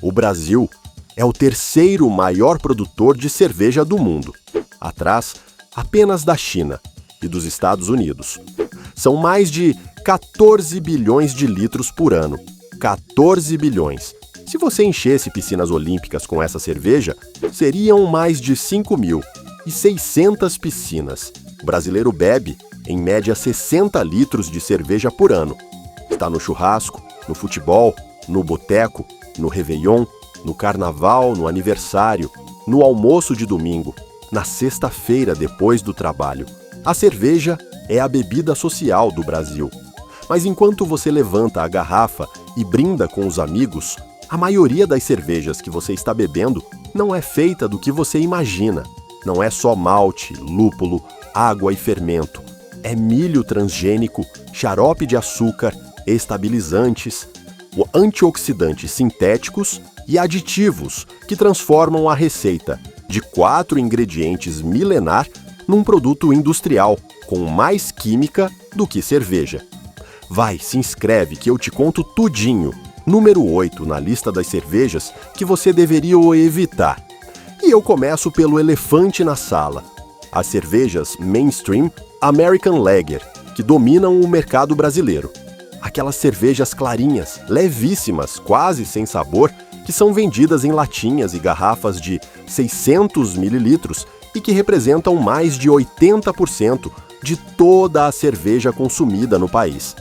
O Brasil é o terceiro maior produtor de cerveja do mundo, atrás apenas da China e dos Estados Unidos. São mais de 14 bilhões de litros por ano. 14 bilhões. Se você enchesse piscinas olímpicas com essa cerveja, seriam mais de 5.600 piscinas. O brasileiro bebe, em média, 60 litros de cerveja por ano. Está no churrasco, no futebol, no boteco, no réveillon, no carnaval, no aniversário, no almoço de domingo, na sexta-feira depois do trabalho. A cerveja é a bebida social do Brasil. Mas enquanto você levanta a garrafa e brinda com os amigos, a maioria das cervejas que você está bebendo não é feita do que você imagina. Não é só malte, lúpulo, água e fermento. É milho transgênico, xarope de açúcar, estabilizantes, antioxidantes sintéticos e aditivos que transformam a receita de 4 ingredientes milenar num produto industrial com mais química do que cerveja. Vai, se inscreve que eu te conto tudinho. Número 8 na lista das cervejas que você deveria evitar. E eu começo pelo elefante na sala. As cervejas mainstream American Lager, que dominam o mercado brasileiro. Aquelas cervejas clarinhas, levíssimas, quase sem sabor, que são vendidas em latinhas e garrafas de 600 mililitros e que representam mais de 80% de toda a cerveja consumida no país.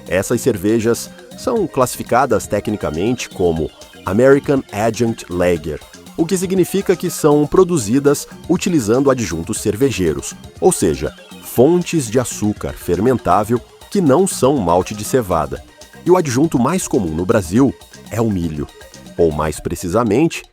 Essas cervejas são classificadas tecnicamente como American Adjunct Lager, o que significa que são produzidas utilizando adjuntos cervejeiros, ou seja, fontes de açúcar fermentável que não são malte de cevada. E o adjunto mais comum no Brasil é o milho, ou mais precisamente,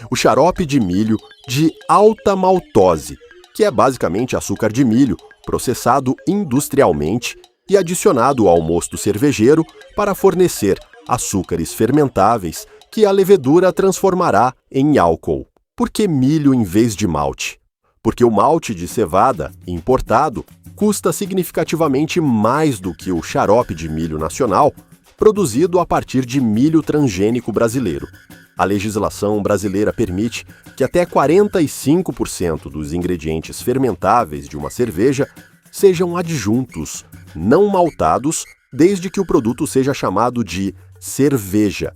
o xarope de milho de alta maltose, que é basicamente açúcar de milho processado industrialmente e adicionado ao mosto cervejeiro para fornecer açúcares fermentáveis que a levedura transformará em álcool. Por que milho em vez de malte? Porque o malte de cevada, importado, custa significativamente mais do que o xarope de milho nacional, produzido a partir de milho transgênico brasileiro. A legislação brasileira permite que até 45% dos ingredientes fermentáveis de uma cerveja sejam adjuntos, não maltados, desde que o produto seja chamado de cerveja.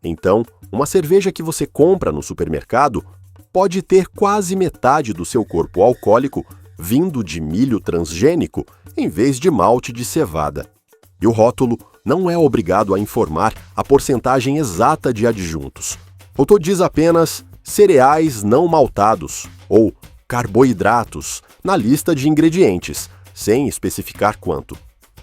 Então, uma cerveja que você compra no supermercado pode ter quase metade do seu corpo alcoólico vindo de milho transgênico em vez de malte de cevada. E o rótulo não é obrigado a informar a porcentagem exata de adjuntos. O rótulo diz apenas cereais não maltados ou carboidratos na lista de ingredientes, sem especificar quanto.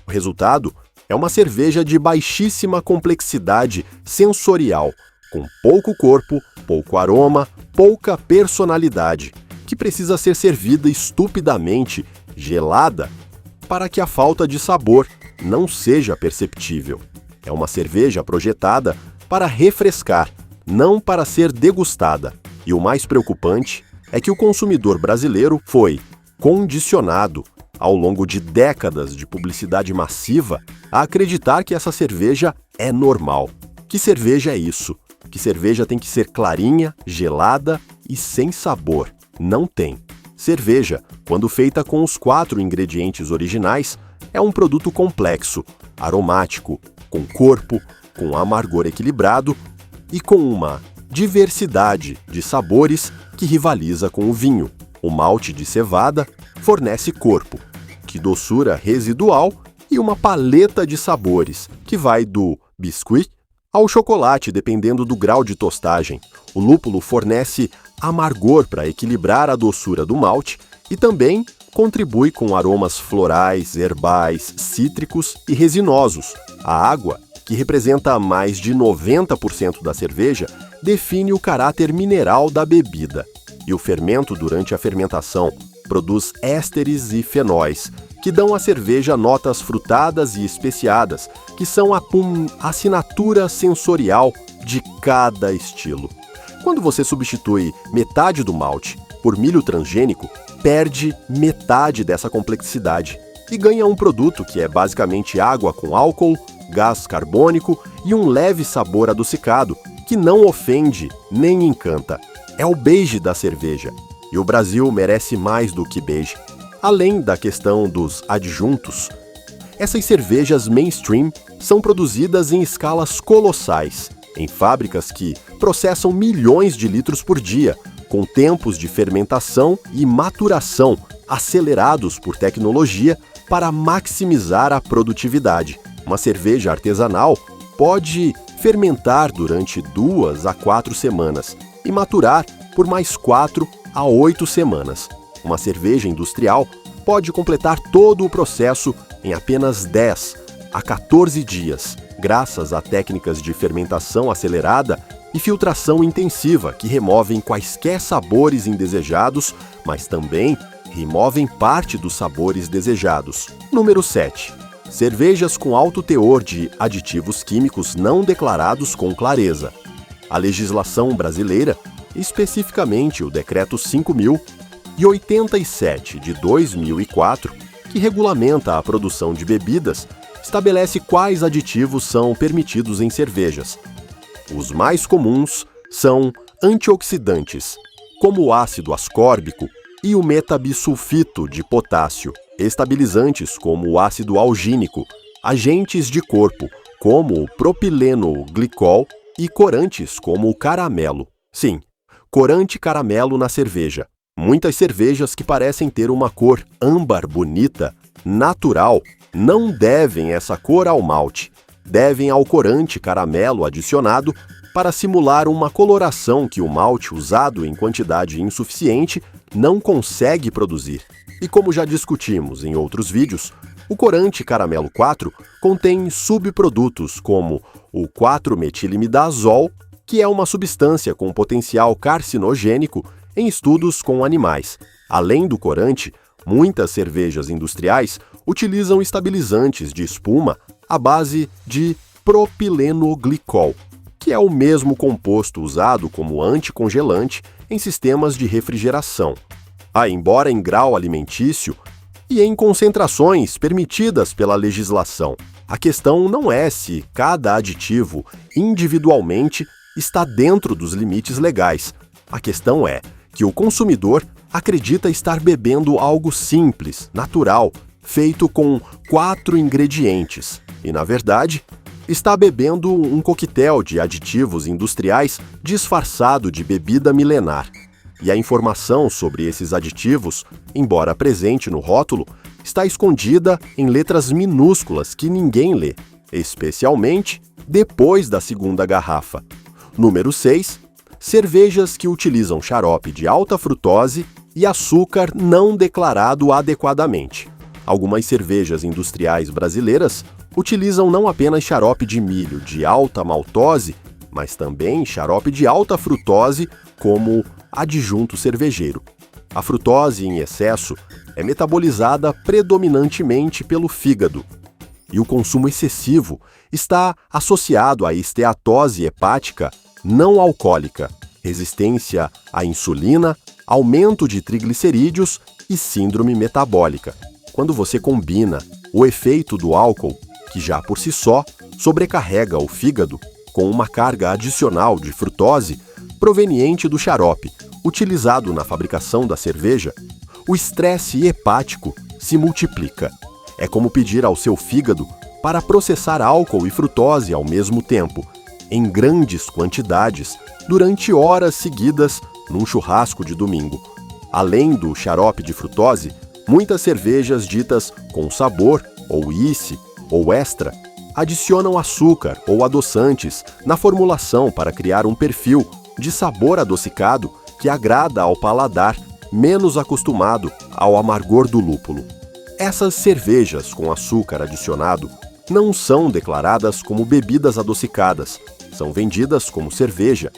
O resultado é uma cerveja de baixíssima complexidade sensorial, com pouco corpo, pouco aroma, pouca personalidade, que precisa ser servida estupidamente gelada para que a falta de sabor não seja perceptível. É uma cerveja projetada para refrescar, não para ser degustada. E o mais preocupante é que o consumidor brasileiro foi condicionado, ao longo de décadas de publicidade massiva, a acreditar que essa cerveja é normal. Que cerveja é isso? Que cerveja tem que ser clarinha, gelada e sem sabor. Não tem. Cerveja, quando feita com os 4 ingredientes originais, é um produto complexo, aromático, com corpo, com amargor equilibrado e com uma diversidade de sabores que rivaliza com o vinho. O malte de cevada fornece corpo, que doçura residual e uma paleta de sabores, que vai do biscuit ao chocolate, dependendo do grau de tostagem. O lúpulo fornece amargor para equilibrar a doçura do malte e também contribui com aromas florais, herbais, cítricos e resinosos. A água, que representa mais de 90% da cerveja, define o caráter mineral da bebida. E o fermento, durante a fermentação, produz ésteres e fenóis, que dão à cerveja notas frutadas e especiadas, que são a assinatura sensorial de cada estilo. Quando você substitui metade do malte por milho transgênico, perde metade dessa complexidade e ganha um produto que é basicamente água com álcool, gás carbônico e um leve sabor adocicado, que não ofende nem encanta. É o beige da cerveja. E o Brasil merece mais do que beige. Além da questão dos adjuntos, essas cervejas mainstream são produzidas em escalas colossais, em fábricas que processam milhões de litros por dia, com tempos de fermentação e maturação acelerados por tecnologia para maximizar a produtividade. Uma cerveja artesanal pode fermentar durante 2 a 4 semanas e maturar por mais 4 a 8 semanas. Uma cerveja industrial pode completar todo o processo em apenas 10 a 14 dias, graças a técnicas de fermentação acelerada e filtração intensiva que removem quaisquer sabores indesejados, mas também removem parte dos sabores desejados. Número 7. Cervejas com alto teor de aditivos químicos não declarados com clareza. A legislação brasileira, especificamente o Decreto 5.087 de 2004, que regulamenta a produção de bebidas, estabelece quais aditivos são permitidos em cervejas. Os mais comuns são antioxidantes, como o ácido ascórbico e o metabisulfito de potássio, estabilizantes como o ácido algínico, agentes de corpo como o propilenoglicol e corantes como o caramelo. Sim, corante caramelo na cerveja. Muitas cervejas que parecem ter uma cor âmbar bonita, natural, não devem essa cor ao malte. Devem ao corante caramelo adicionado para simular uma coloração que o malte usado em quantidade insuficiente não consegue produzir. E como já discutimos em outros vídeos, o corante caramelo 4 contém subprodutos como o 4-metilimidazol, que é uma substância com potencial carcinogênico em estudos com animais. Além do corante, muitas cervejas industriais utilizam estabilizantes de espuma à base de propilenoglicol, que é o mesmo composto usado como anticongelante em sistemas de refrigeração. Embora em grau alimentício e em concentrações permitidas pela legislação, a questão não é se cada aditivo individualmente está dentro dos limites legais. A questão é que o consumidor acredita estar bebendo algo simples, natural, feito com 4 ingredientes, e, na verdade, está bebendo um coquetel de aditivos industriais disfarçado de bebida milenar. E a informação sobre esses aditivos, embora presente no rótulo, está escondida em letras minúsculas que ninguém lê, especialmente depois da segunda garrafa. Número 6. Cervejas que utilizam xarope de alta frutose e açúcar não declarado adequadamente. Algumas cervejas industriais brasileiras utilizam não apenas xarope de milho de alta maltose, mas também xarope de alta frutose como adjunto cervejeiro. A frutose em excesso é metabolizada predominantemente pelo fígado, e o consumo excessivo está associado à esteatose hepática não alcoólica, resistência à insulina, aumento de triglicerídeos e síndrome metabólica. Quando você combina o efeito do álcool, que já por si só sobrecarrega o fígado, com uma carga adicional de frutose proveniente do xarope utilizado na fabricação da cerveja, o estresse hepático se multiplica. É como pedir ao seu fígado para processar álcool e frutose ao mesmo tempo, em grandes quantidades, durante horas seguidas num churrasco de domingo. Além do xarope de frutose, muitas cervejas ditas com sabor, ou ICE, ou extra, adicionam açúcar ou adoçantes na formulação para criar um perfil de sabor adocicado que agrada ao paladar menos acostumado ao amargor do lúpulo. Essas cervejas com açúcar adicionado não são declaradas como bebidas adocicadas, são vendidas como cerveja.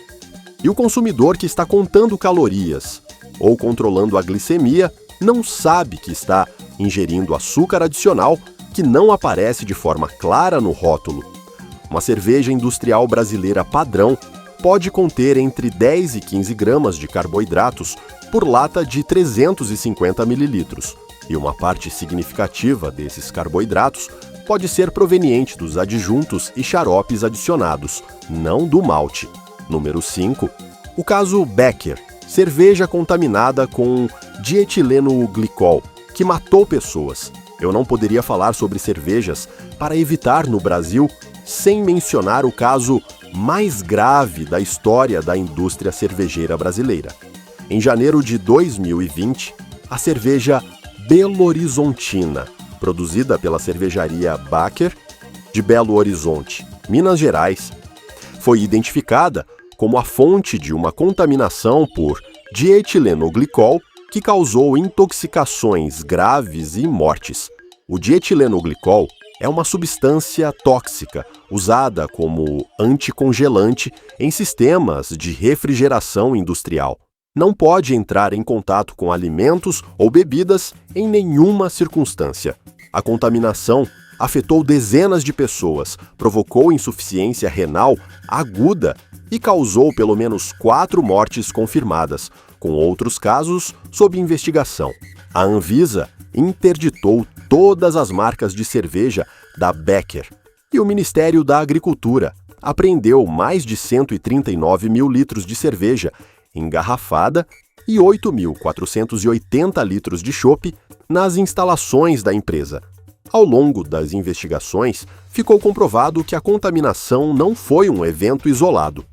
E o consumidor que está contando calorias ou controlando a glicemia não sabe que está ingerindo açúcar adicional que não aparece de forma clara no rótulo. Uma cerveja industrial brasileira padrão pode conter entre 10 e 15 gramas de carboidratos por lata de 350 ml, e uma parte significativa desses carboidratos pode ser proveniente dos adjuntos e xaropes adicionados, não do malte. Número 5. O caso Becker, cerveja contaminada com dietileno-glicol, que matou pessoas. Eu não poderia falar sobre cervejas para evitar no Brasil sem mencionar o caso mais grave da história da indústria cervejeira brasileira. Em janeiro de 2020, a cerveja Belo Horizontina, produzida pela cervejaria Becker, de Belo Horizonte, Minas Gerais, foi identificada como a fonte de uma contaminação por dietileno-glicol que causou intoxicações graves e mortes. O dietileno-glicol é uma substância tóxica usada como anticongelante em sistemas de refrigeração industrial. Não pode entrar em contato com alimentos ou bebidas em nenhuma circunstância. A contaminação afetou dezenas de pessoas, provocou insuficiência renal aguda e causou pelo menos 4 mortes confirmadas, com outros casos sob investigação. A Anvisa interditou todas as marcas de cerveja da Becker e o Ministério da Agricultura apreendeu mais de 139 mil litros de cerveja engarrafada e 8.480 litros de chopp nas instalações da empresa. Ao longo das investigações, ficou comprovado que a contaminação não foi um evento isolado.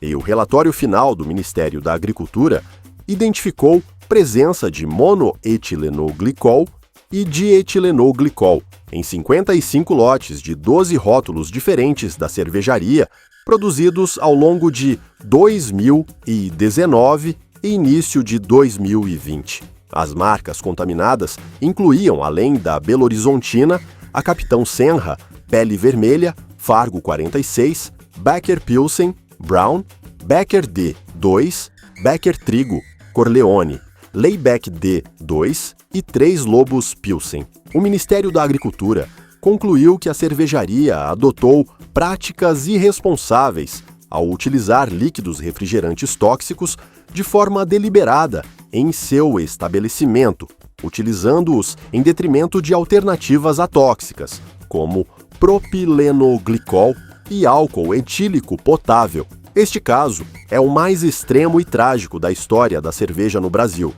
E o relatório final do Ministério da Agricultura identificou presença de monoetilenoglicol e dietileno-glicol em 55 lotes de 12 rótulos diferentes da cervejaria, produzidos ao longo de 2019 e início de 2020. As marcas contaminadas incluíam, além da Belo Horizontina, a Capitão Senra, Pele Vermelha, Fargo 46, Becker Pilsen, Brown, Becker D2, Becker Trigo, Corleone, Layback D2 e Três Lobos Pilsen. O Ministério da Agricultura concluiu que a cervejaria adotou práticas irresponsáveis ao utilizar líquidos refrigerantes tóxicos de forma deliberada em seu estabelecimento, utilizando-os em detrimento de alternativas atóxicas, como propilenoglicol e álcool etílico potável. Este caso é o mais extremo e trágico da história da cerveja no Brasil.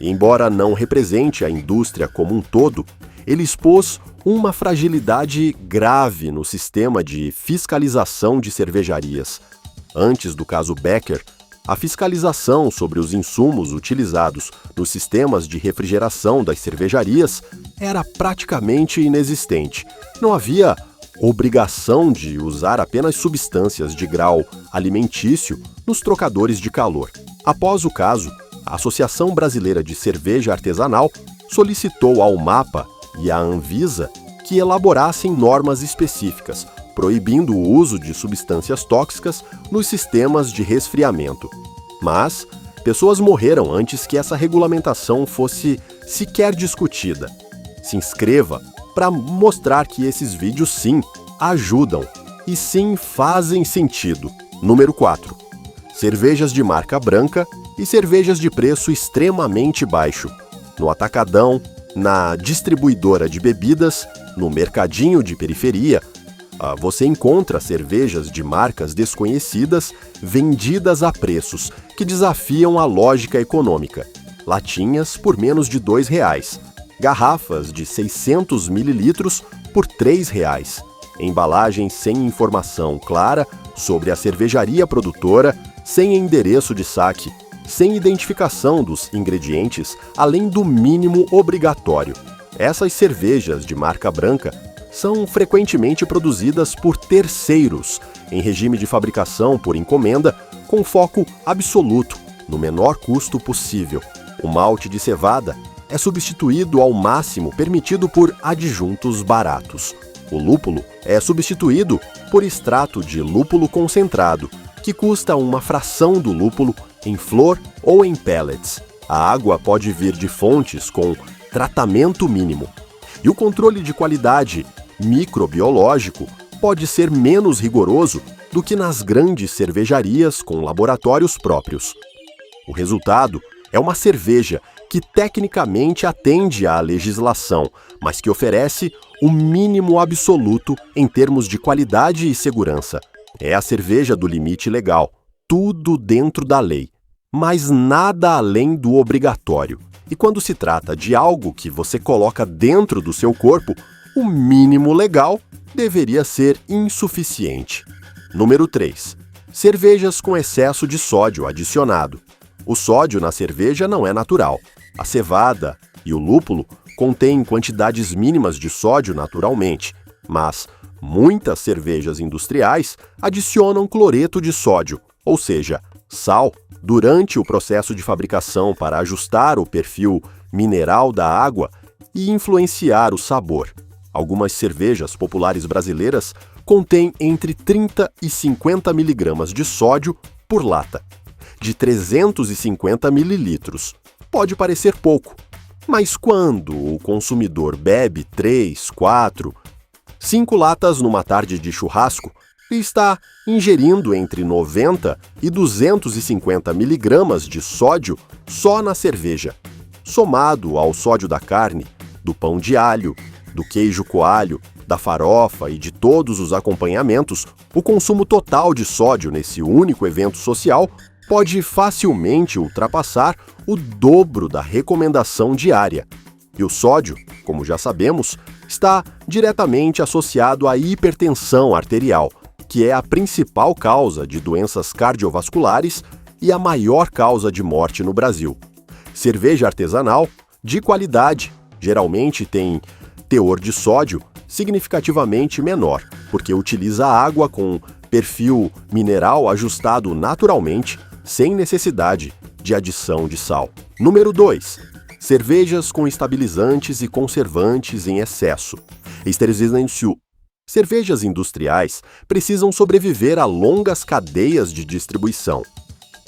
Embora não represente a indústria como um todo, ele expôs uma fragilidade grave no sistema de fiscalização de cervejarias. Antes do caso Becker, a fiscalização sobre os insumos utilizados nos sistemas de refrigeração das cervejarias era praticamente inexistente. Não havia obrigação de usar apenas substâncias de grau alimentício nos trocadores de calor. Após o caso, a Associação Brasileira de Cerveja Artesanal solicitou ao MAPA e à Anvisa que elaborassem normas específicas, proibindo o uso de substâncias tóxicas nos sistemas de resfriamento. Mas pessoas morreram antes que essa regulamentação fosse sequer discutida. Se inscreva para mostrar que esses vídeos sim ajudam e sim fazem sentido. Número 4. Cervejas de marca branca e cervejas de preço extremamente baixo. No atacadão, na distribuidora de bebidas, no mercadinho de periferia, você encontra cervejas de marcas desconhecidas vendidas a preços que desafiam a lógica econômica. Latinhas por menos de R$2, garrafas de 600 mililitros por R$3, embalagens sem informação clara sobre a cervejaria produtora, sem endereço de saque, sem identificação dos ingredientes, além do mínimo obrigatório. Essas cervejas de marca branca são frequentemente produzidas por terceiros, em regime de fabricação por encomenda, com foco absoluto no menor custo possível. O malte de cevada é substituído ao máximo permitido por adjuntos baratos. O lúpulo é substituído por extrato de lúpulo concentrado, que custa uma fração do lúpulo em flor ou em pellets. A água pode vir de fontes com tratamento mínimo. E o controle de qualidade microbiológico pode ser menos rigoroso do que nas grandes cervejarias com laboratórios próprios. O resultado é uma cerveja que tecnicamente atende à legislação, mas que oferece o mínimo absoluto em termos de qualidade e segurança. É a cerveja do limite legal. tudo dentro da lei, mas nada além do obrigatório. E quando se trata de algo que você coloca dentro do seu corpo, o mínimo legal deveria ser insuficiente. Número 3. Cervejas com excesso de sódio adicionado. O sódio na cerveja não é natural. A cevada e o lúpulo contêm quantidades mínimas de sódio naturalmente, mas muitas cervejas industriais adicionam cloreto de sódio, ou seja, sal, durante o processo de fabricação para ajustar o perfil mineral da água e influenciar o sabor. Algumas cervejas populares brasileiras contêm entre 30 e 50 mg de sódio por lata, de 350 ml. Pode parecer pouco, mas quando o consumidor bebe 3, 4, 5 latas numa tarde de churrasco, está ingerindo entre 90 e 250 mg de sódio só na cerveja, somado ao sódio da carne, do pão de alho, do queijo coalho, da farofa e de todos os acompanhamentos. O consumo total de sódio nesse único evento social pode facilmente ultrapassar o dobro da recomendação diária. E o sódio, como já sabemos, está diretamente associado à hipertensão arterial, que é a principal causa de doenças cardiovasculares e a maior causa de morte no Brasil. Cerveja artesanal, de qualidade, geralmente tem teor de sódio significativamente menor, porque utiliza água com perfil mineral ajustado naturalmente, sem necessidade de adição de sal. Número 2. Cervejas com estabilizantes e conservantes em excesso. Cervejas industriais precisam sobreviver a longas cadeias de distribuição.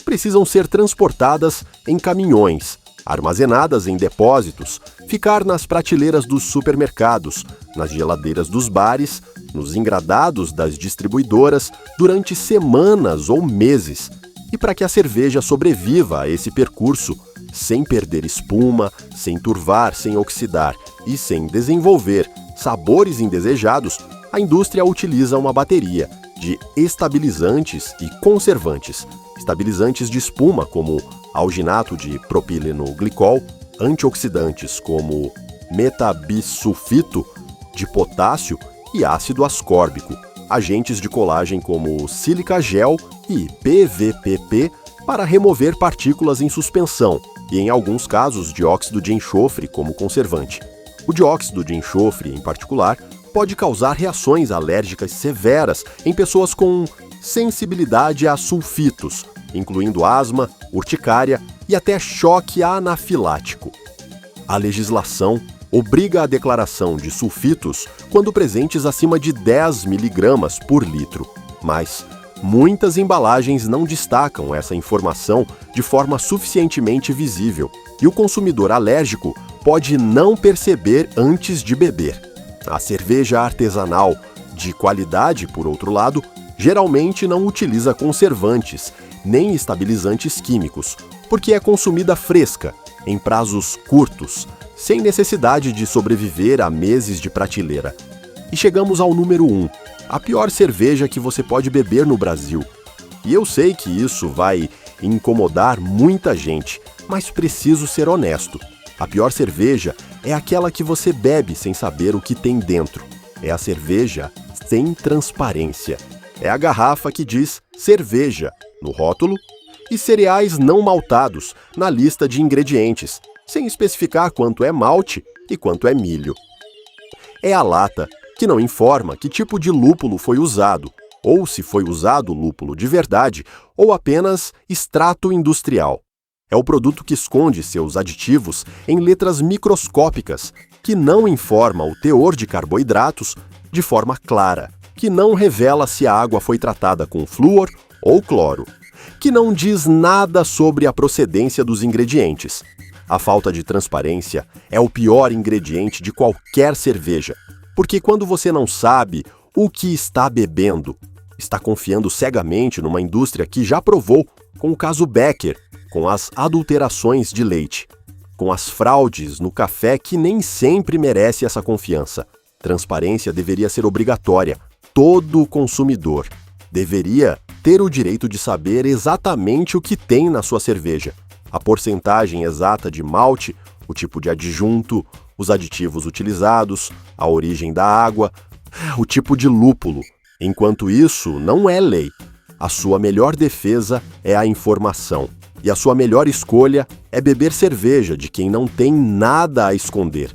Precisam ser transportadas em caminhões, armazenadas em depósitos, ficar nas prateleiras dos supermercados, nas geladeiras dos bares, nos engradados das distribuidoras durante semanas ou meses. E para que a cerveja sobreviva a esse percurso, sem perder espuma, sem turvar, sem oxidar e sem desenvolver sabores indesejados, a indústria utiliza uma bateria de estabilizantes e conservantes. Estabilizantes de espuma, como alginato de propileno-glicol, antioxidantes como metabisulfito de potássio e ácido ascórbico, agentes de colagem como sílica gel e PVPP para remover partículas em suspensão e, em alguns casos, dióxido de enxofre como conservante. O dióxido de enxofre, em particular, pode causar reações alérgicas severas em pessoas com sensibilidade a sulfitos, incluindo asma, urticária e até choque anafilático. A legislação obriga a declaração de sulfitos quando presentes acima de 10 mg por litro, mas muitas embalagens não destacam essa informação de forma suficientemente visível e o consumidor alérgico pode não perceber antes de beber. A cerveja artesanal de qualidade, por outro lado, geralmente não utiliza conservantes nem estabilizantes químicos, porque é consumida fresca, em prazos curtos, sem necessidade de sobreviver a meses de prateleira. E chegamos ao número 1, a pior cerveja que você pode beber no Brasil. E eu sei que isso vai incomodar muita gente, mas preciso ser honesto. A pior cerveja é aquela que você bebe sem saber o que tem dentro. É a cerveja sem transparência. É a garrafa que diz cerveja no rótulo e cereais não maltados na lista de ingredientes, sem especificar quanto é malte e quanto é milho. É a lata que não informa que tipo de lúpulo foi usado, ou se foi usado lúpulo de verdade ou apenas extrato industrial. É o produto que esconde seus aditivos em letras microscópicas, que não informa o teor de carboidratos de forma clara, que não revela se a água foi tratada com flúor ou cloro, que não diz nada sobre a procedência dos ingredientes. A falta de transparência é o pior ingrediente de qualquer cerveja, porque quando você não sabe o que está bebendo, está confiando cegamente numa indústria que já provou, com o caso Becker, com as adulterações de leite, com as fraudes no café que nem sempre merece essa confiança. Transparência deveria ser obrigatória. Todo consumidor deveria ter o direito de saber exatamente o que tem na sua cerveja, a porcentagem exata de malte, o tipo de adjunto, os aditivos utilizados, a origem da água, o tipo de lúpulo. Enquanto isso não é lei. A sua melhor defesa é a informação. E a sua melhor escolha é beber cerveja de quem não tem nada a esconder.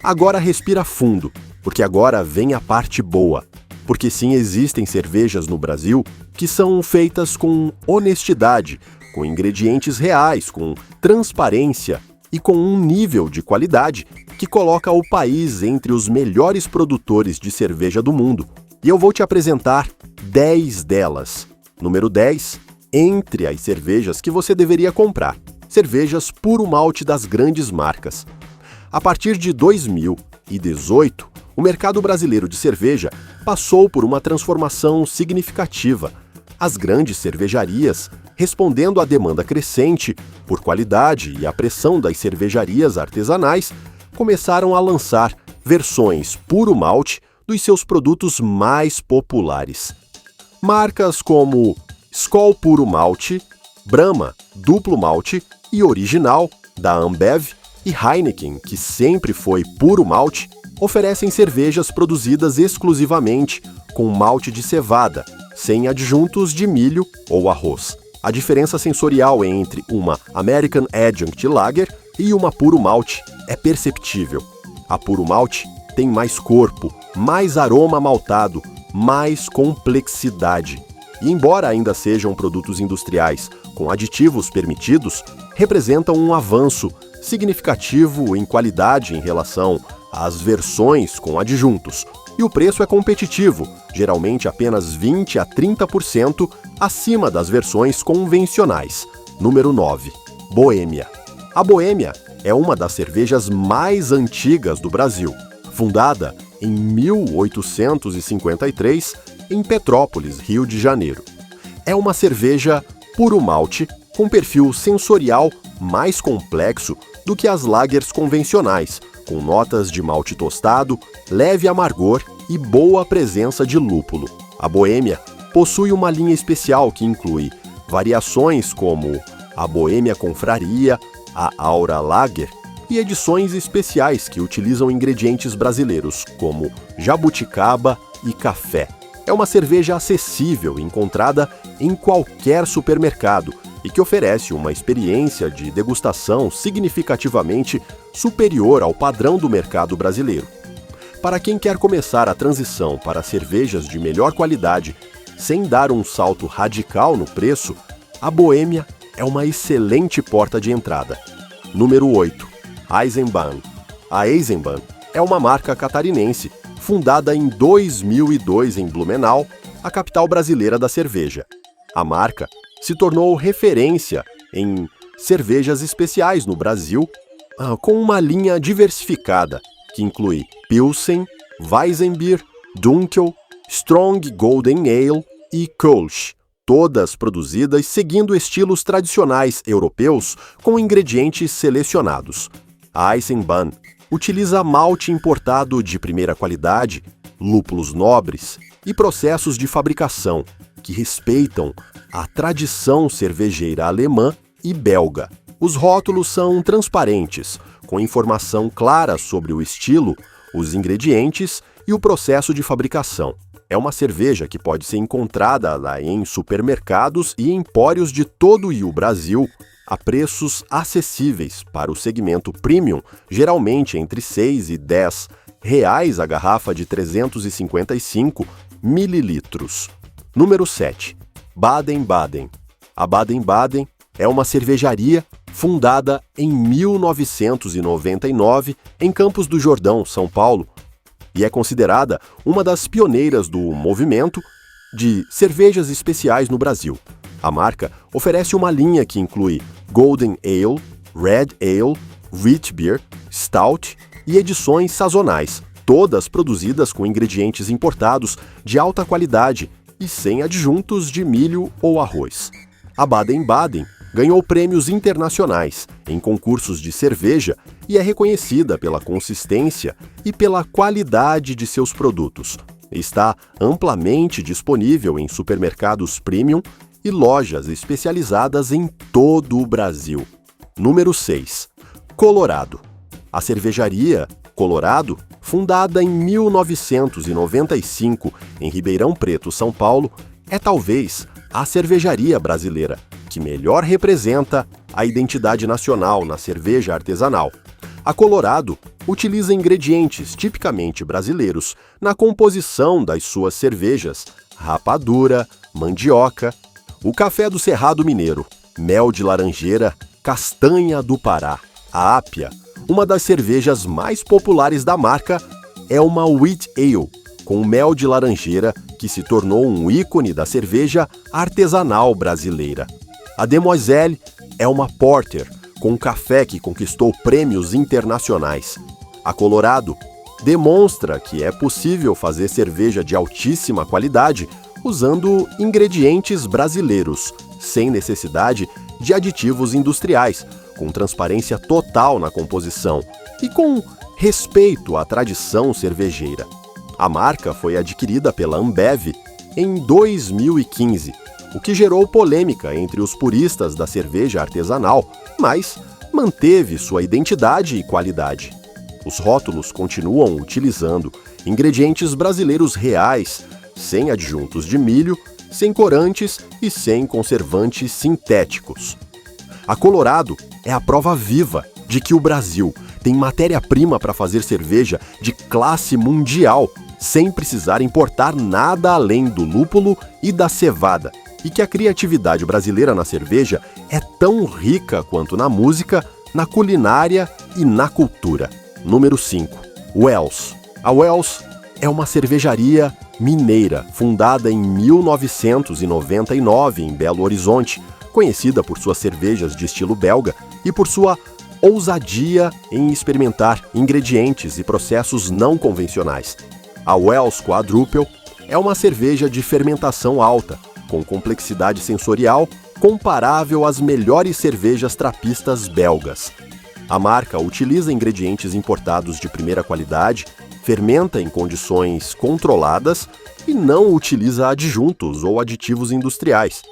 Agora respira fundo, porque agora vem a parte boa. Porque sim, existem cervejas no Brasil que são feitas com honestidade, com ingredientes reais, com transparência e com um nível de qualidade que coloca o país entre os melhores produtores de cerveja do mundo. E eu vou te apresentar 10 delas. Número 10, entre as cervejas que você deveria comprar. Cervejas puro malte das grandes marcas. A partir de 2018, o mercado brasileiro de cerveja passou por uma transformação significativa. As grandes cervejarias, respondendo à demanda crescente por qualidade e à pressão das cervejarias artesanais, começaram a lançar versões puro malte dos seus produtos mais populares. Marcas como Skol Puro Malte, Brahma Duplo Malte e Original, da Ambev, e Heineken, que sempre foi puro malte, oferecem cervejas produzidas exclusivamente com malte de cevada, sem adjuntos de milho ou arroz. A diferença sensorial entre uma American Adjunct Lager e uma puro malte é perceptível. A puro malte tem mais corpo, mais aroma maltado, mais complexidade. E embora ainda sejam produtos industriais com aditivos permitidos, representam um avanço significativo em qualidade em relação às versões com adjuntos. E o preço é competitivo, geralmente apenas 20 a 30% acima das versões convencionais. Número 9. Boêmia. A Boêmia é uma das cervejas mais antigas do Brasil. Fundada em 1853 em Petrópolis, Rio de Janeiro. É uma cerveja puro malte com perfil sensorial mais complexo do que as lagers convencionais, com notas de malte tostado, leve amargor e boa presença de lúpulo. A Boêmia possui uma linha especial que inclui variações como a Boêmia Confraria, a Aura Lager e edições especiais que utilizam ingredientes brasileiros como jabuticaba e café. É uma cerveja acessível, encontrada em qualquer supermercado e que oferece uma experiência de degustação significativamente superior ao padrão do mercado brasileiro. Para quem quer começar a transição para cervejas de melhor qualidade sem dar um salto radical no preço, a Boêmia é uma excelente porta de entrada. Número 8. Eisenbahn. A Eisenbahn é uma marca catarinense, fundada em 2002 em Blumenau, a capital brasileira da cerveja. A marca se tornou referência em cervejas especiais no Brasil, com uma linha diversificada, que inclui Pilsen, Weizenbier, Dunkel, Strong Golden Ale e Kolsch, todas produzidas seguindo estilos tradicionais europeus com ingredientes selecionados. A Eisenbahn utiliza malte importado de primeira qualidade, lúpulos nobres e processos de fabricação que respeitam a tradição cervejeira alemã e belga. Os rótulos são transparentes, com informação clara sobre o estilo, os ingredientes e o processo de fabricação. É uma cerveja que pode ser encontrada lá em supermercados e empórios de todo o Brasil a preços acessíveis para o segmento premium, geralmente entre 6 e 10 reais a garrafa de 355 mililitros. Número 7. Baden-Baden. A Baden-Baden é uma cervejaria fundada em 1999 em Campos do Jordão, São Paulo, e é considerada uma das pioneiras do movimento de cervejas especiais no Brasil. A marca oferece uma linha que inclui Golden Ale, Red Ale, Wheat Beer, Stout e edições sazonais, todas produzidas com ingredientes importados de alta qualidade e sem adjuntos de milho ou arroz. A Baden-Baden ganhou prêmios internacionais em concursos de cerveja e é reconhecida pela consistência e pela qualidade de seus produtos, Está amplamente disponível em supermercados premium e lojas especializadas em todo o Brasil. Número 6. Colorado. A cervejaria Colorado, fundada em 1995 em Ribeirão Preto, São Paulo, é talvez a cervejaria brasileira que melhor representa a identidade nacional na cerveja artesanal. A Colorado utiliza ingredientes tipicamente brasileiros na composição das suas cervejas: rapadura, mandioca, o café do Cerrado Mineiro, mel de laranjeira, castanha do Pará. A Ápia, uma das cervejas mais populares da marca, é uma Wheat Ale, com mel de laranjeira que se tornou um ícone da cerveja artesanal brasileira. A Demoiselle é uma Porter, com café que conquistou prêmios internacionais. A Colorado demonstra que é possível fazer cerveja de altíssima qualidade usando ingredientes brasileiros, sem necessidade de aditivos industriais, com transparência total na composição e com respeito à tradição cervejeira. A marca foi adquirida pela Ambev em 2015, o que gerou polêmica entre os puristas da cerveja artesanal, mas manteve sua identidade e qualidade. Os rótulos continuam utilizando ingredientes brasileiros reais, sem adjuntos de milho, sem corantes e sem conservantes sintéticos. A Colorado é a prova viva de que o Brasil tem matéria-prima para fazer cerveja de classe mundial, sem precisar importar nada além do lúpulo e da cevada, e que a criatividade brasileira na cerveja é tão rica quanto na música, na culinária e na cultura. Número 5. Wells. A Wells é uma cervejaria mineira, fundada em 1999 em Belo Horizonte, conhecida por suas cervejas de estilo belga e por sua ousadia em experimentar ingredientes e processos não convencionais. A Wells Quadruple é uma cerveja de fermentação alta, com complexidade sensorial comparável às melhores cervejas trapistas belgas. A marca utiliza ingredientes importados de primeira qualidade, fermenta em condições controladas e não utiliza adjuntos ou aditivos industriais.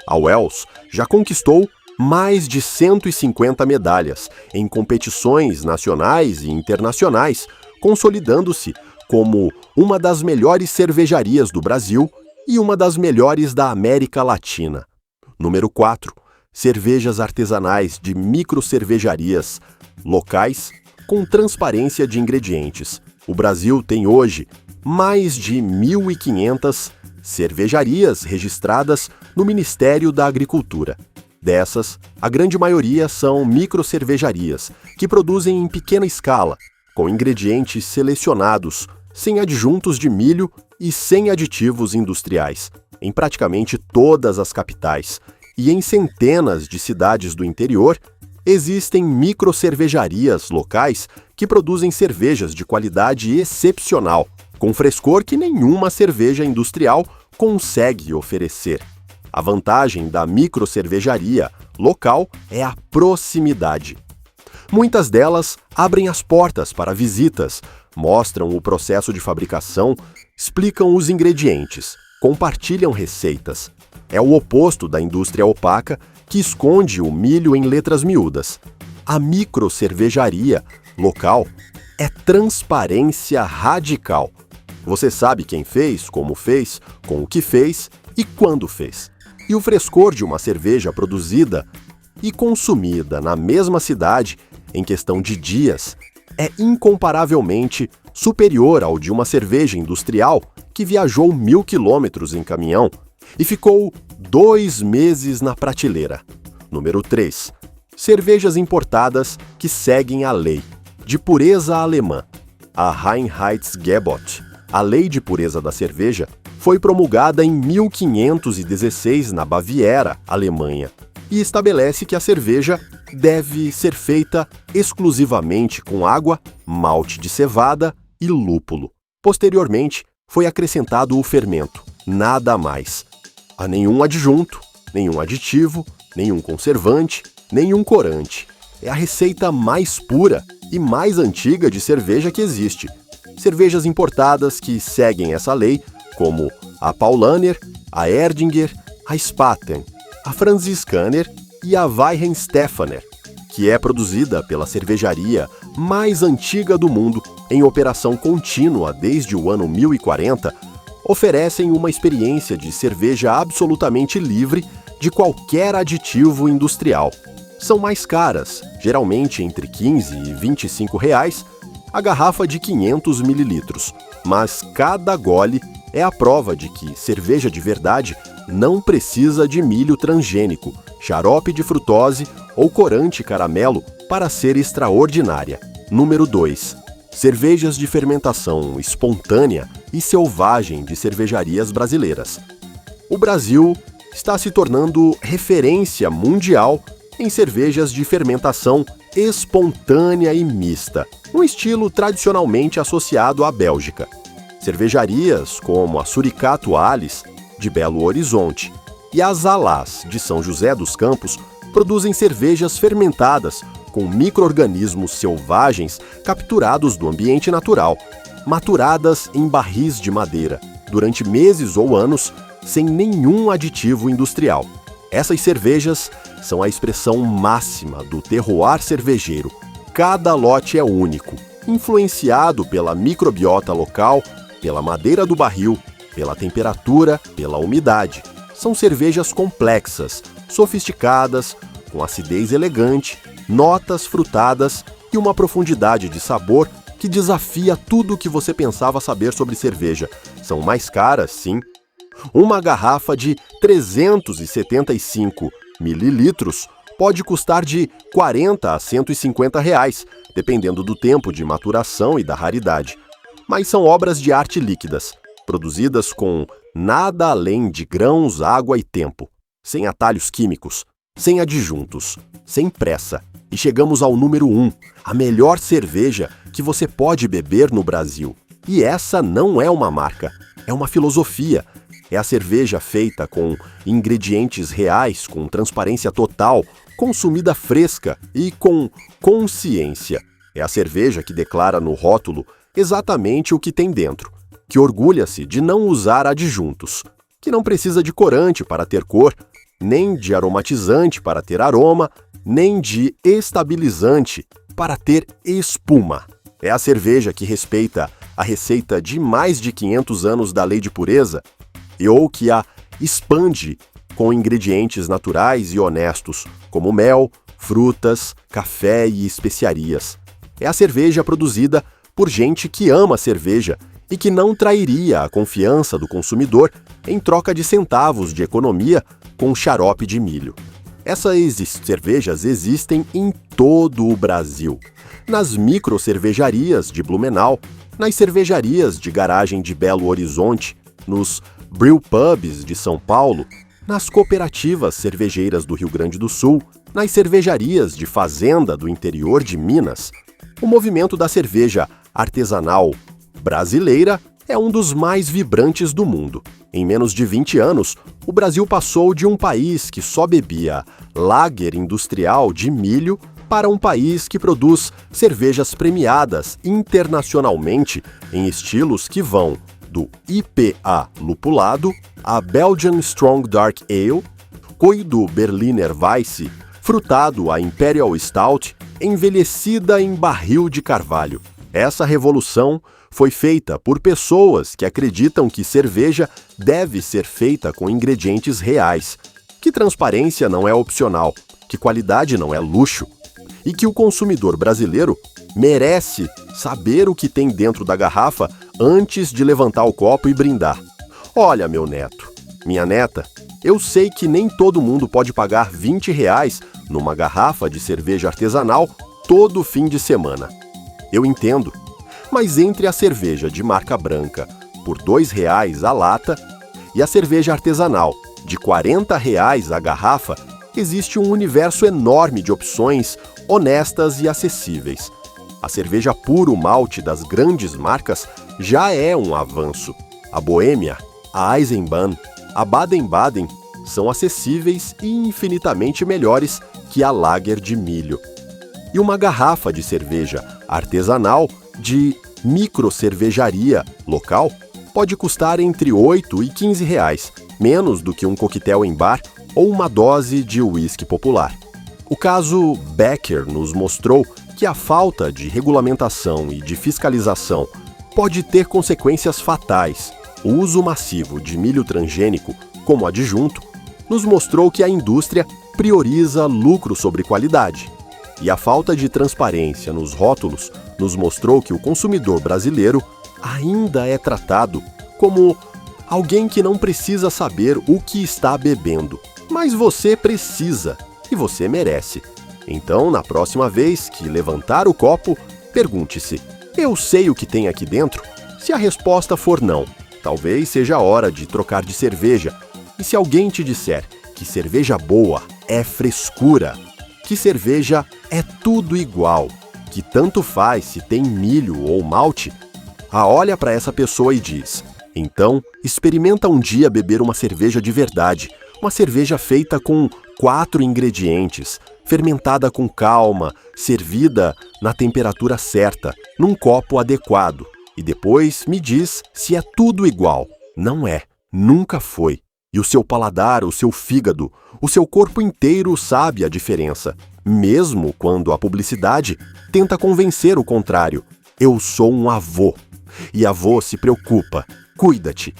A Wells já conquistou mais de 150 medalhas em competições nacionais e internacionais, consolidando-se como uma das melhores cervejarias do Brasil e uma das melhores da América Latina. Número 4. Cervejas artesanais de microcervejarias locais com transparência de ingredientes. O Brasil tem hoje mais de 1.500 cervejarias registradas no Ministério da Agricultura. Dessas, a grande maioria são microcervejarias, que produzem em pequena escala, com ingredientes selecionados, sem adjuntos de milho e sem aditivos industriais, em praticamente todas as capitais. E em centenas de cidades do interior, existem microcervejarias locais que produzem cervejas de qualidade excepcional, com frescor que nenhuma cerveja industrial consegue oferecer. A vantagem da microcervejaria local é a proximidade. Muitas delas abrem as portas para visitas, mostram o processo de fabricação, explicam os ingredientes, compartilham receitas. É o oposto da indústria opaca que esconde o milho em letras miúdas. A microcervejaria local é transparência radical. Você sabe quem fez, como fez, com o que fez e quando fez. E o frescor de uma cerveja produzida e consumida na mesma cidade, em questão de dias, é incomparavelmente superior ao de uma cerveja industrial que viajou 1.000 quilômetros em caminhão e ficou 2 meses na prateleira. Número 3. Cervejas importadas que seguem a lei de pureza alemã. A Reinheitsgebot, a lei de pureza da cerveja, foi promulgada em 1516 na Baviera, Alemanha, e estabelece que a cerveja deve ser feita exclusivamente com água, malte de cevada e lúpulo. Posteriormente, foi acrescentado o fermento, nada mais. Há nenhum adjunto, nenhum aditivo, nenhum conservante, nenhum corante. É a receita mais pura e mais antiga de cerveja que existe. cervejas importadas que seguem essa lei, como a Paulaner, a Erdinger, a Spaten, a Franziskaner e a Weihenstephaner, que é produzida pela cervejaria mais antiga do mundo, em operação contínua desde o ano 1040, oferecem uma experiência de cerveja absolutamente livre de qualquer aditivo industrial. São mais caras, geralmente entre R$ 15 e R$ 25 reais, a garrafa de 500 mililitros, mas cada gole é a prova de que cerveja de verdade não precisa de milho transgênico, xarope de frutose ou corante caramelo para ser extraordinária. Número 2. Cervejas de fermentação espontânea e selvagem de cervejarias brasileiras. O Brasil está se tornando referência mundial em cervejas de fermentação espontânea e mista, um estilo tradicionalmente associado à Bélgica. Cervejarias como a Suricato Ales, de Belo Horizonte, e a Zalás, de São José dos Campos, produzem cervejas fermentadas com micro-organismos selvagens capturados do ambiente natural, maturadas em barris de madeira, durante meses ou anos, sem nenhum aditivo industrial. Essas cervejas são a expressão máxima do terroir cervejeiro. Cada lote é único, influenciado pela microbiota local, pela madeira do barril, pela temperatura, pela umidade. São cervejas complexas, sofisticadas, com acidez elegante, notas frutadas e uma profundidade de sabor que desafia tudo o que você pensava saber sobre cerveja. São mais caras, sim. Uma garrafa de 375 mililitros pode custar de 40 a 150 reais, dependendo do tempo de maturação e da raridade. Mas são obras de arte líquidas, produzidas com nada além de grãos, água e tempo, sem atalhos químicos, sem adjuntos, sem pressa. E chegamos ao número 1, a melhor cerveja que você pode beber no Brasil. E essa não é uma marca, é uma filosofia. É a cerveja feita com ingredientes reais, com transparência total, consumida fresca e com consciência. É a cerveja que declara no rótulo exatamente o que tem dentro, que orgulha-se de não usar adjuntos, que não precisa de corante para ter cor, nem de aromatizante para ter aroma, nem de estabilizante para ter espuma. É a cerveja que respeita a receita de mais de 500 anos da lei de pureza ou que a expande com ingredientes naturais e honestos, como mel, frutas, café e especiarias. É a cerveja produzida por gente que ama cerveja e que não trairia a confiança do consumidor em troca de centavos de economia com xarope de milho. Essas cervejas existem em todo o Brasil, nas micro-cervejarias de Blumenau, nas cervejarias de garagem de Belo Horizonte, nos brewpubs de São Paulo, nas cooperativas cervejeiras do Rio Grande do Sul, nas cervejarias de fazenda do interior de Minas. O movimento da cerveja artesanal brasileira é um dos mais vibrantes do mundo. Em menos de 20 anos, o Brasil passou de um país que só bebia lager industrial de milho para um país que produz cervejas premiadas internacionalmente em estilos que vão do IPA lupulado, a Belgian Strong Dark Ale, do Berliner Weisse, frutado a Imperial Stout, envelhecida em barril de carvalho. Essa revolução foi feita por pessoas que acreditam que cerveja deve ser feita com ingredientes reais, que transparência não é opcional, que qualidade não é luxo, e que o consumidor brasileiro merece saber o que tem dentro da garrafa antes de levantar o copo e brindar. Olha, meu neto, minha neta, eu sei que nem todo mundo pode pagar R$ 20 numa garrafa de cerveja artesanal todo fim de semana. Eu entendo, mas entre a cerveja de marca branca por R$ 2 a lata e a cerveja artesanal de R$ 40 a garrafa, existe um universo enorme de opções honestas e acessíveis. A cerveja puro malte das grandes marcas já é um avanço. A Boêmia, a Eisenbahn, a Baden-Baden são acessíveis e infinitamente melhores que a lager de milho. E uma garrafa de cerveja artesanal de microcervejaria local pode custar entre 8 e 15 reais, menos do que um coquetel em bar ou uma dose de uísque popular. O caso Becker nos mostrou que a falta de regulamentação e de fiscalização pode ter consequências fatais. O uso massivo de milho transgênico como adjunto nos mostrou que a indústria prioriza lucro sobre qualidade. E a falta de transparência nos rótulos nos mostrou que o consumidor brasileiro ainda é tratado como alguém que não precisa saber o que está bebendo. Mas você precisa e você merece. Então, na próxima vez que levantar o copo, pergunte-se: eu sei o que tem aqui dentro? Se a resposta for não, talvez seja a hora de trocar de cerveja. E se alguém te disser que cerveja boa é frescura, que cerveja é tudo igual, que tanto faz se tem milho ou malte, olha para essa pessoa e diz: então, experimenta um dia beber uma cerveja de verdade, uma cerveja feita com 4 ingredientes, fermentada com calma, servida na temperatura certa, num copo adequado, e depois me diz se é tudo igual. Não é, nunca foi. E o seu paladar, o seu fígado, o seu corpo inteiro sabe a diferença, mesmo quando a publicidade tenta convencer o contrário. Eu sou um avô. E avô se preocupa. Cuida-te,